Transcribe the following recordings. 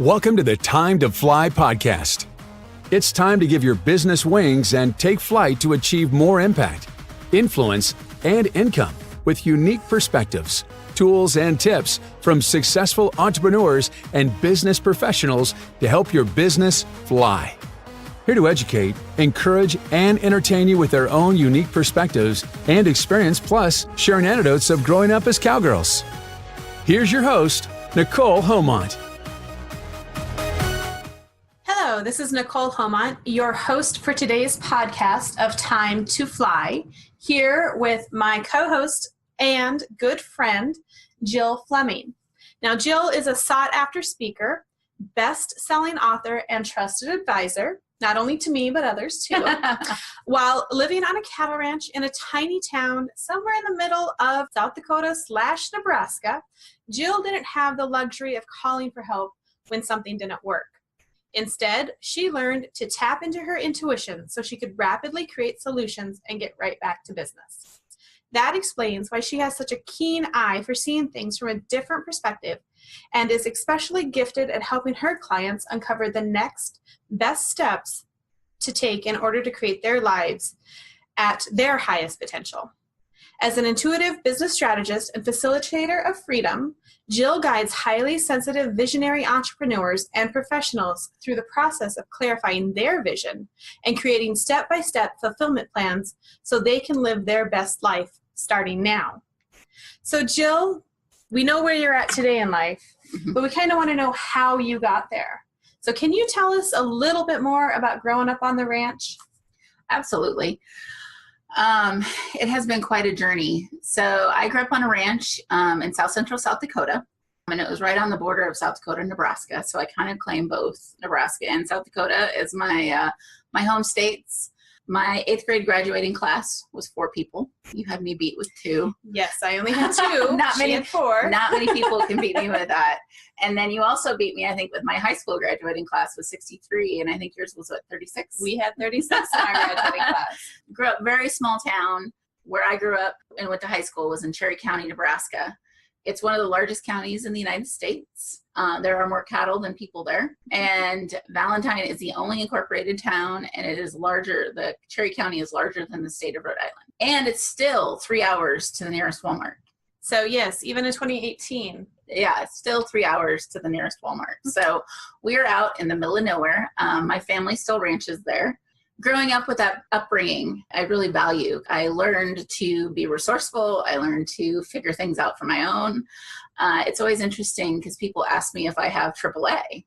Welcome to the Time to Fly podcast. It's time to give your business wings and take flight to achieve more impact, influence, and income with unique perspectives, tools, and tips from successful entrepreneurs and business professionals to help your business fly. Here to educate, encourage, and entertain you with their own unique perspectives and experience, plus sharing anecdotes of growing up as cowgirls. Here's your host, Nikole Haumont. Hello, this is Nikole Haumont, your host for today's podcast of Time to Fly, here with my co-host and good friend, Jill Fleming. Now, Jill is a sought-after speaker, best-selling author, and trusted advisor, not only to me, but others too, while living on a cattle ranch in a tiny town somewhere in the middle of South Dakota / Nebraska. Jill didn't have the luxury of calling for help when something didn't work. Instead, she learned to tap into her intuition so she could rapidly create solutions and get right back to business. That explains why she has such a keen eye for seeing things from a different perspective and is especially gifted at helping her clients uncover the next best steps to take in order to create their lives at their highest potential. As an intuitive business strategist and facilitator of freedom, Jill guides highly sensitive visionary entrepreneurs and professionals through the process of clarifying their vision and creating step-by-step fulfillment plans so they can live their best life starting now. So Jill, we know where you're at today in life, but we kind of want to know how you got there. So can you tell us a little bit more about growing up on the ranch? Absolutely. It has been quite a journey. So I grew up on a ranch in South Central South Dakota, and it was right on the border of South Dakota and Nebraska. So I kind of claim both Nebraska and South Dakota as my home states. My 8th grade graduating class was 4 people. You had me beat with 2. Yes, I only had 2. Not many. 4. Not many people can beat me with that. And then you also beat me, I think, with my high school graduating class was 63, and I think yours was, 36? We had 36 in our graduating class. Grew up very small town. Where I grew up and went to high school was in Cherry County, Nebraska. It's one of the largest counties in the United States. There are more cattle than people there. And Valentine is the only incorporated town, and it is larger. The Cherry County is larger than the state of Rhode Island. And it's still 3 hours to the nearest Walmart. So yes, even in 2018. Yeah, it's still 3 hours to the nearest Walmart. So we're out in the middle of nowhere. My family still ranches there. Growing up with that upbringing, I really value. I learned to be resourceful. I learned to figure things out for my own. It's always interesting because people ask me if I have AAA.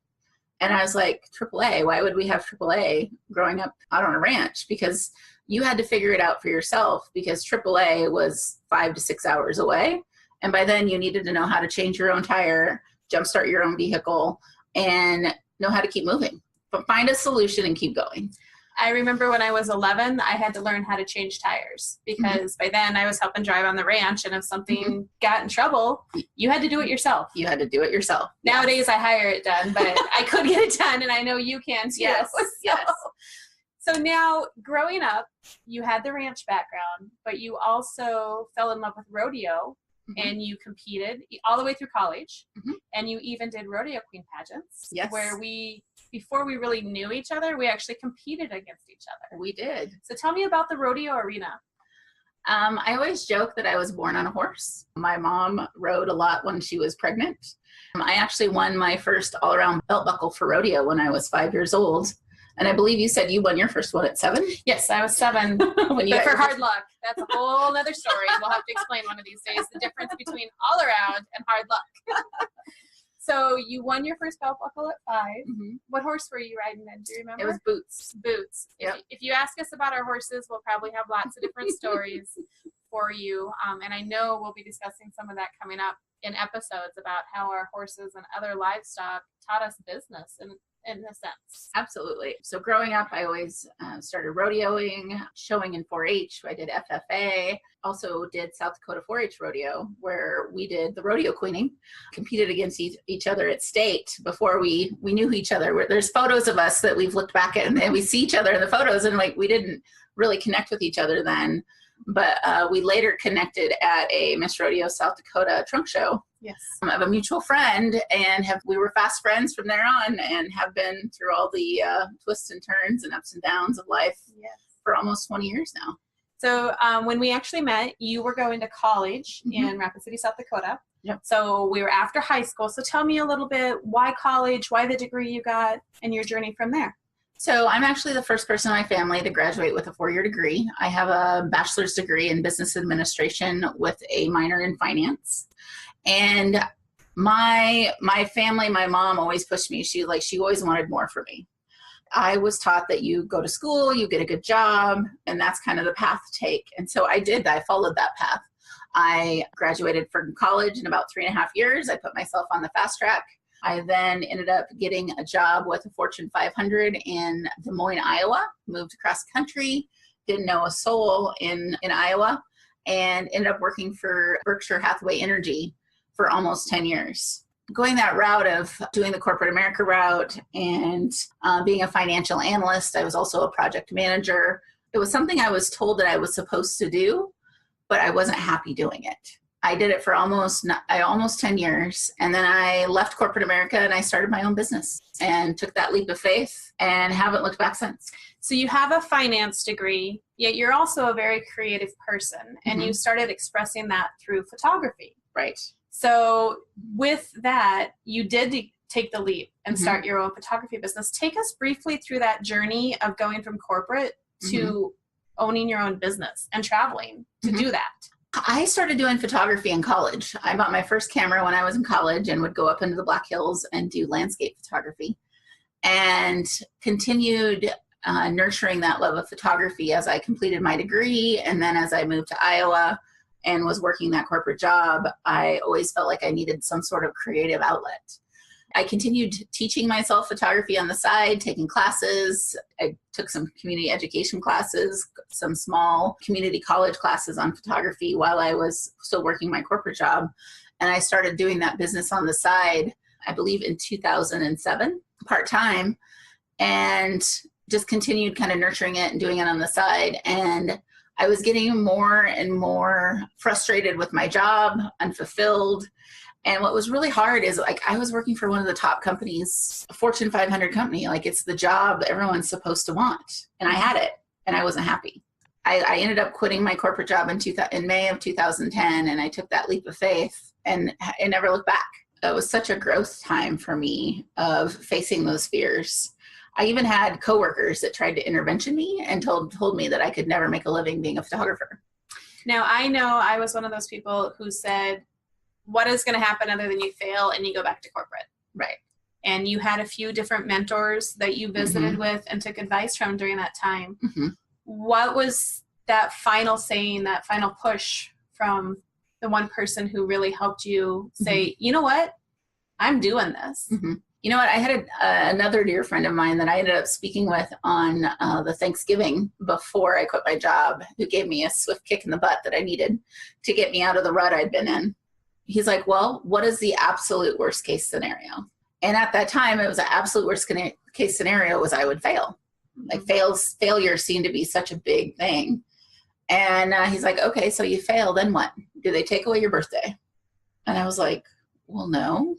And I was like, AAA? Why would we have AAA growing up out on a ranch? Because you had to figure it out for yourself, because AAA was 5 to 6 hours away. And by then you needed to know how to change your own tire, jumpstart your own vehicle, and know how to keep moving. But find a solution and keep going. I remember when I was 11, I had to learn how to change tires because by then I was helping drive on the ranch, and if something got in trouble, you had to do it yourself. You had to do it yourself. Nowadays I hire it done, but I could get it done, and I know you can too. Yes, yes. So now, growing up, you had the ranch background, but you also fell in love with rodeo, and you competed all the way through college, and you even did rodeo queen pageants, where before we really knew each other, we actually competed against each other. We did. So tell me about the rodeo arena. I always joke that I was born on a horse. My mom rode a lot when she was pregnant. I actually won my first all-around belt buckle for rodeo when I was 5 years old. And I believe you said you won your first one at 7? Yes, I was 7. But for hard luck, that's a whole other story. We'll have to explain one of these days the difference between all around and hard luck. So you won your first belt buckle at 5. What horse were you riding then? Do you remember? It was Boots. Boots. Yep. If you ask us about our horses, we'll probably have lots of different stories for you. And I know we'll be discussing some of that coming up in episodes about how our horses and other livestock taught us business in a sense. Absolutely. So growing up, I always started rodeoing, showing in 4-H. I did FFA, also did South Dakota 4-H rodeo, where we did the rodeo queening, competed against each other at state before we knew each other. There's photos of us that we've looked back at, and we see each other in the photos, and like we didn't really connect with each other then. but we later connected at a Miss Rodeo South Dakota trunk show. Yes. Of a mutual friend, and we were fast friends from there on, and have been through all the twists and turns and ups and downs of life for almost 20 years now. So when we actually met, you were going to college in Rapid City, South Dakota. Yep. So we were after high school. So tell me a little bit, why college, why the degree you got, and your journey from there. So I'm actually the first person in my family to graduate with a 4-year degree. I have a bachelor's degree in business administration with a minor in finance. And my family, my mom always pushed me. She always wanted more for me. I was taught that you go to school, you get a good job, and that's kind of the path to take. And so I did. I followed that path. I graduated from college in about 3.5 years. I put myself on the fast track. I then ended up getting a job with a Fortune 500 in Des Moines, Iowa, moved across the country, didn't know a soul in Iowa, and ended up working for Berkshire Hathaway Energy for almost 10 years. Going that route of doing the corporate America route and being a financial analyst, I was also a project manager. It was something I was told that I was supposed to do, but I wasn't happy doing it. I did it for almost 10 years, and then I left corporate America and I started my own business and took that leap of faith and haven't looked back since. So you have a finance degree, yet you're also a very creative person, and you started expressing that through photography. Right. So with that, you did take the leap and start your own photography business. Take us briefly through that journey of going from corporate to owning your own business and traveling to do that. I started doing photography in college. I bought my first camera when I was in college and would go up into the Black Hills and do landscape photography, and continued nurturing that love of photography as I completed my degree. And then as I moved to Iowa and was working that corporate job, I always felt like I needed some sort of creative outlet. I continued teaching myself photography on the side, taking classes. I took some community education classes, some small community college classes on photography while I was still working my corporate job. And I started doing that business on the side, I believe in 2007, part-time, and just continued kind of nurturing it and doing it on the side. And I was getting more and more frustrated with my job, unfulfilled. And what was really hard is, like, I was working for one of the top companies, a Fortune 500 company. Like, it's the job everyone's supposed to want. And I had it, and I wasn't happy. I ended up quitting my corporate job in May of 2010, and I took that leap of faith, and I never looked back. It was such a growth time for me of facing those fears. I even had coworkers that tried to intervention me and told me that I could never make a living being a photographer. Now, I know I was one of those people who said, what is going to happen other than you fail and you go back to corporate? Right. And you had a few different mentors that you visited with and took advice from during that time. What was that final saying, that final push from the one person who really helped you say, you know what, I'm doing this? You know what, I had another dear friend of mine that I ended up speaking with on the Thanksgiving before I quit my job, who gave me a swift kick in the butt that I needed to get me out of the rut I'd been in. He's like, well, what is the absolute worst case scenario? And at that time, it was an absolute worst case scenario was I would fail. Like, failure seemed to be such a big thing. And he's like, okay, so you fail, then what? Do they take away your birthday? And I was like, well, no.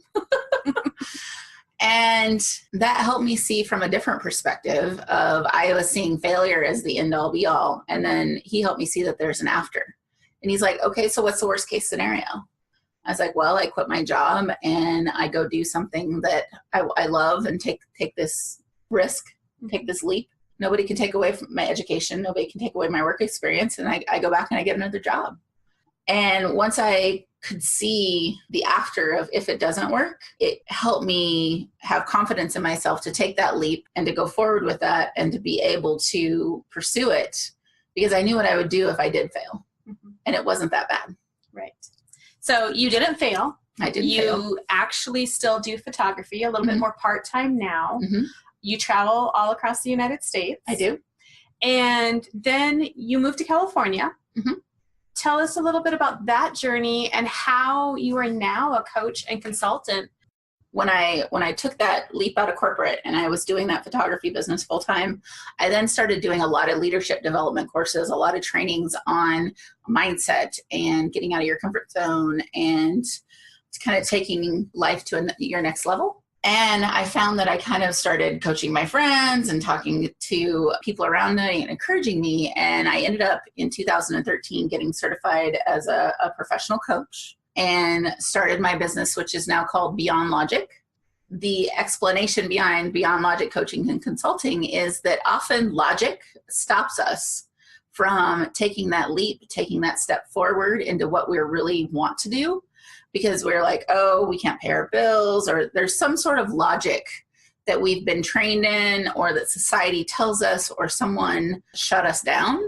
And that helped me see from a different perspective of, I was seeing failure as the end all be all. And then he helped me see that there's an after. And he's like, okay, so what's the worst case scenario? I was like, well, I quit my job and I go do something that I love and take this risk, take this leap. Nobody can take away from my education. Nobody can take away my work experience. And I go back and I get another job. And once I could see the after of if it doesn't work, it helped me have confidence in myself to take that leap and to go forward with that and to be able to pursue it, because I knew what I would do if I did fail. And it wasn't that bad. Right. So you didn't fail. I didn't fail. You actually still do photography a little bit more part-time now. You travel all across the United States. I do. And then you moved to California. Tell us a little bit about that journey and how you are now a coach and consultant When I took that leap out of corporate and I was doing that photography business full time, I then started doing a lot of leadership development courses, a lot of trainings on mindset and getting out of your comfort zone and kind of taking life to your next level. And I found that I kind of started coaching my friends and talking to people around me and encouraging me. And I ended up in 2013 getting certified as a professional coach and started my business, which is now called Beyond Logic. The explanation behind Beyond Logic coaching and consulting is that often logic stops us from taking that leap, taking that step forward into what we really want to do. Because we're like, oh, we can't pay our bills, or there's some sort of logic that we've been trained in, or that society tells us, or someone shut us down.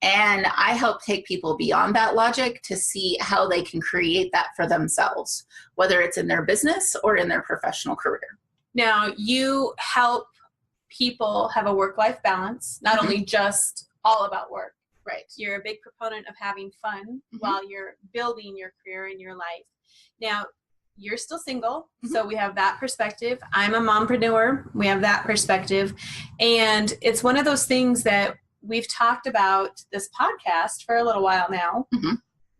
And I help take people beyond that logic to see how they can create that for themselves, whether it's in their business or in their professional career. Now, you help people have a work-life balance, not only just all about work. Right. You're a big proponent of having fun while you're building your career and your life. Now, you're still single, so we have that perspective. I'm a mompreneur. We have that perspective. And it's one of those things that we've talked about this podcast for a little while now.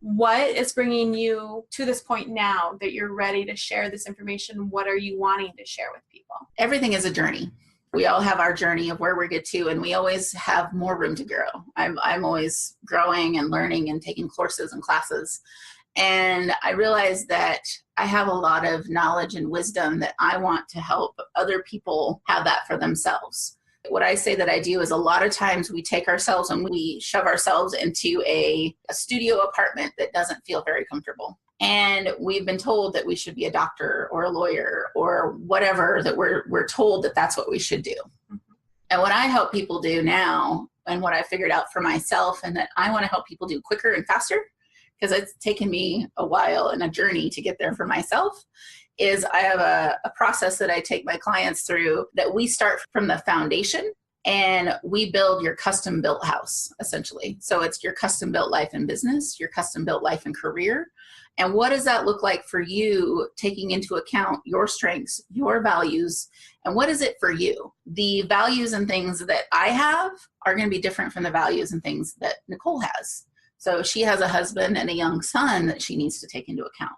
What is bringing you to this point now that you're ready to share this information? What are you wanting to share with people? Everything is a journey. We all have our journey of where we get to, and we always have more room to grow. I'm always growing and learning and taking courses and classes. And I realized that I have a lot of knowledge and wisdom that I want to help other people have that for themselves. What I say that I do is a lot of times we take ourselves and we shove ourselves into a studio apartment that doesn't feel very comfortable. And we've been told that we should be a doctor or a lawyer or whatever, that we're told that that's what we should do. And what I help people do now, and what I figured out for myself, and that I want to help people do quicker and faster, because it's taken me a while and a journey to get there for myself, is I have a process that I take my clients through, that we start from the foundation and we build your custom built house, essentially. So it's your custom built life and business, your custom built life and career. And what does that look like for you, taking into account your strengths, your values, and what is it for you? The values and things that I have are going to be different from the values and things that Nikole has. So she has a husband and a young son that she needs to take into account.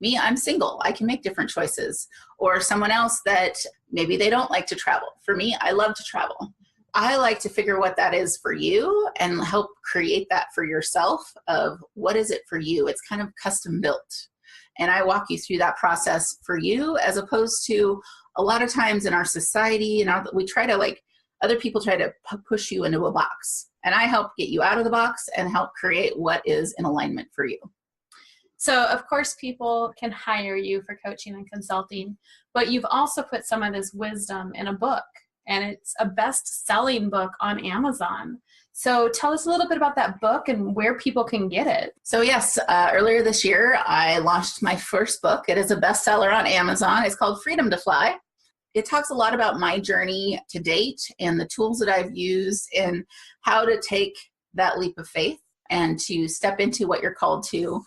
Me, I'm single. I can make different choices. Or someone else that maybe they don't like to travel. For me, I love to travel. I like to figure what that is for you and help create that for yourself of what is it for you. It's kind of custom built. And I walk you through that process for you, as opposed to a lot of times in our society, and we try to other people try to push you into a box. And I help get you out of the box and help create what is in alignment for you. So, of course, people can hire you for coaching and consulting, but you've also put some of this wisdom in a book, and it's a best-selling book on Amazon. So tell us a little bit about that book and where people can get it. So yes, earlier this year, I launched my first book. It is a bestseller on Amazon. It's called Freedom to Fly. It talks a lot about my journey to date and the tools that I've used and how to take that leap of faith and to step into what you're called to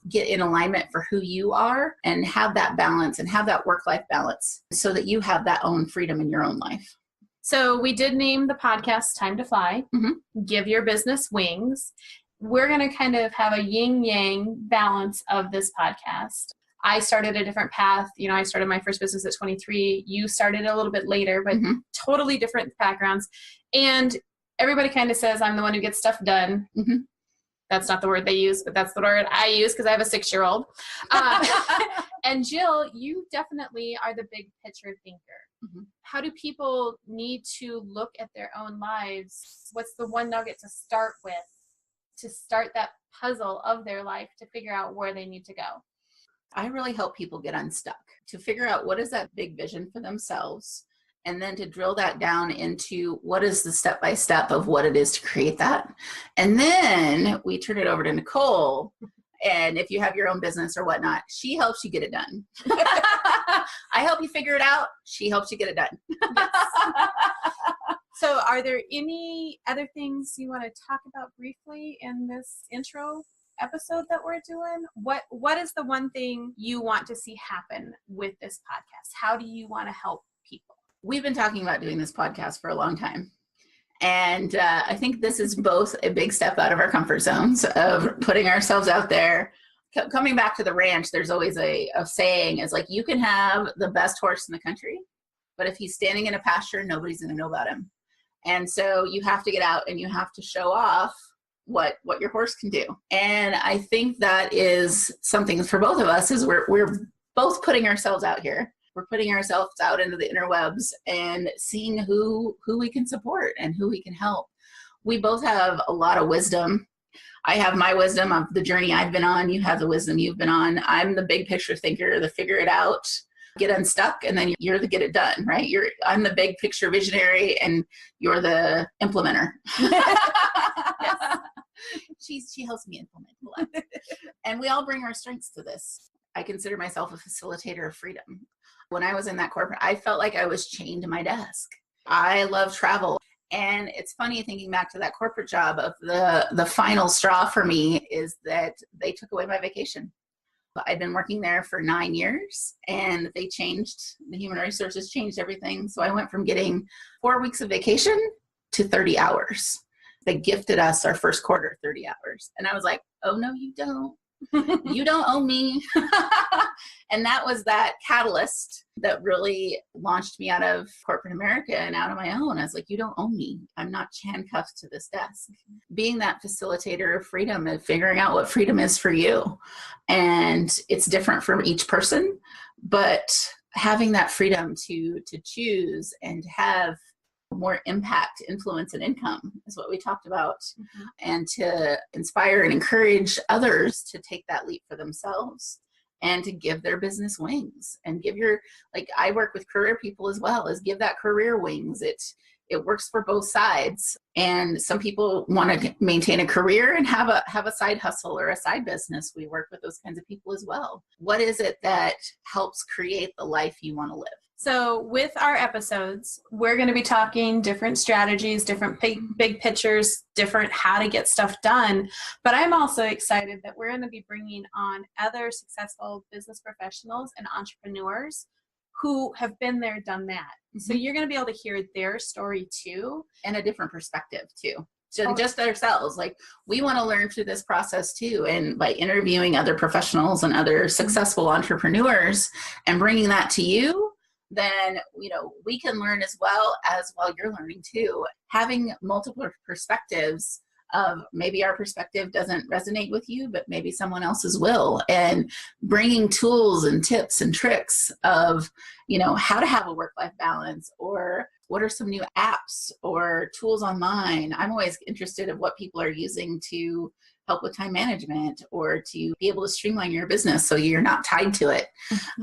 get in alignment for who you are and have that balance and have that work-life balance so that you have that own freedom in your own life. So we did name the podcast Time to Fly, Give Your Business Wings. We're going to kind of have a yin-yang balance of this podcast. I started a different path. I started my first business at 23. You started a little bit later, but totally different backgrounds. And everybody kind of says I'm the one who gets stuff done. That's not the word they use, but that's the word I use because I have a 6-year-old. And Jill, you definitely are the big picture thinker. How do people need to look at their own lives? What's the one nugget to start with, to start that puzzle of their life to figure out where they need to go? I really help people get unstuck, to figure out what is that big vision for themselves, and then to drill that down into what is the step-by-step of what it is to create that. And then we turn it over to Nikole. And if you have your own business or whatnot, she helps you get it done. I help you figure it out. She helps you get it done. So are there any other things you want to talk about briefly in this intro? episode that we're doing, what is the one thing you want to see happen with this podcast? How do you want to help people? We've been talking about doing this podcast for a long time. And I think this is both a big step out of our comfort zones of putting ourselves out there. Coming back to the ranch, there's always a saying is like, you can have the best horse in the country, but if he's standing in a pasture, nobody's going to know about him. And so you have to get out and you have to show off what your horse can do. And I think that is something for both of us is we're both putting ourselves out here. We're putting ourselves out into the interwebs and seeing who we can support and who we can help. We both have a lot of wisdom. I have my wisdom of the journey I've been on. You have the wisdom you've been on. I'm the big picture thinker, the figure it out, get unstuck, and then you're the get it done, right? I'm the big picture visionary and you're the implementer. She helps me implement a lot. And we all bring our strengths to this. I consider myself a facilitator of freedom. When I was in that corporate, I felt like I was chained to my desk. I love travel. And it's funny thinking back to that corporate job of the final straw for me is that they took away my vacation. I'd been working there for 9 years and the human resources changed everything. So I went from getting 4 weeks of vacation to 30 hours. They gifted us our first quarter, 30 hours. And I was like, oh, no, you don't. You don't own me. And that was that catalyst that really launched me out of corporate America and out on my own. I was like, you don't own me. I'm not handcuffed to this desk. Being that facilitator of freedom and figuring out what freedom is for you. And it's different for each person, but having that freedom to choose and have more impact, influence, and income is what we talked about. Mm-hmm. And to inspire and encourage others to take that leap for themselves and to give their business wings and I work with career people as well, as give that career wings. It works for both sides. And some people want to maintain a career and have a side hustle or a side business. We work with those kinds of people as well. What is it that helps create the life you want to live? So with our episodes, we're going to be talking different strategies, different big pictures, different how to get stuff done. But I'm also excited that we're going to be bringing on other successful business professionals and entrepreneurs who have been there, done that. Mm-hmm. So you're going to be able to hear their story too. And a different perspective too. So just ourselves, we want to learn through this process too. And by interviewing other professionals and other successful entrepreneurs and bringing that to you, then, we can learn as well while you're learning too. Having multiple perspectives of maybe our perspective doesn't resonate with you, but maybe someone else's will, and bringing tools and tips and tricks of, how to have a work-life balance, or what are some new apps or tools online. I'm always interested in what people are using to help with time management or to be able to streamline your business so you're not tied to it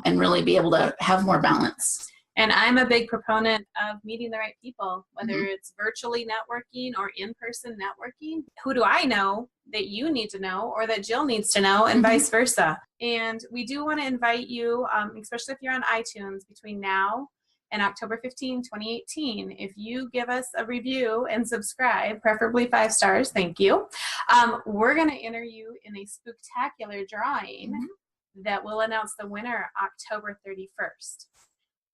and really be able to have more balance. And I'm a big proponent of meeting the right people, whether it's virtually networking or in-person networking. Who do I know that you need to know or that Jill needs to know, and vice versa? And we do want to invite you, especially if you're on iTunes, between now and October 15, 2018, if you give us a review and subscribe, preferably 5 stars, thank you, we're going to enter you in a spooktacular drawing that will announce the winner October 31st.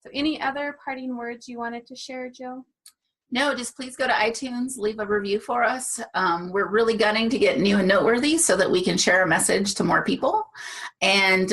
So any other parting words you wanted to share, Jill? No, just please go to iTunes, leave a review for us. We're really gunning to get new and noteworthy so that we can share our message to more people. And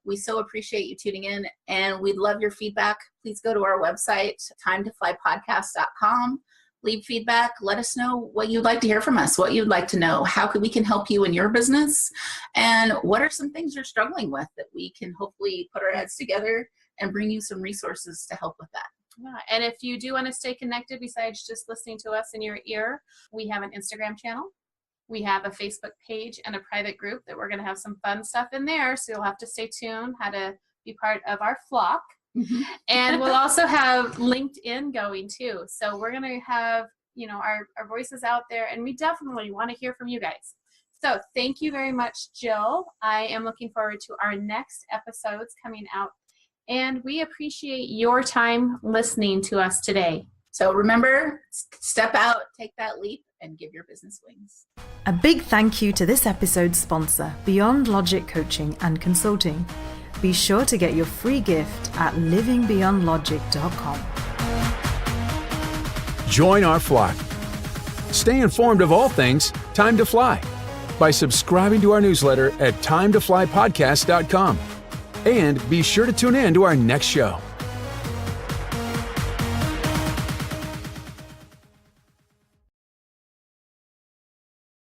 we so appreciate you tuning in, and we'd love your feedback. Please go to our website, timetoflypodcast.com. Leave feedback. Let us know what you'd like to hear from us, what you'd like to know, how we can help you in your business, and what are some things you're struggling with that we can hopefully put our heads together and bring you some resources to help with that. Yeah. And if you do want to stay connected besides just listening to us in your ear, we have an Instagram channel. We have a Facebook page and a private group that we're going to have some fun stuff in there. So you'll have to stay tuned how to be part of our flock. And we'll also have LinkedIn going too. So we're going to have, our voices out there, and we definitely want to hear from you guys. So thank you very much, Jill. I am looking forward to our next episodes coming out. And we appreciate your time listening to us today. So remember, step out, take that leap, and give your business wings. A big thank you to this episode's sponsor, Beyond Logic Coaching and Consulting. Be sure to get your free gift at livingbeyondlogic.com. Join our flock. Stay informed of all things Time to Fly by subscribing to our newsletter at timetoflypodcast.com. And be sure to tune in to our next show.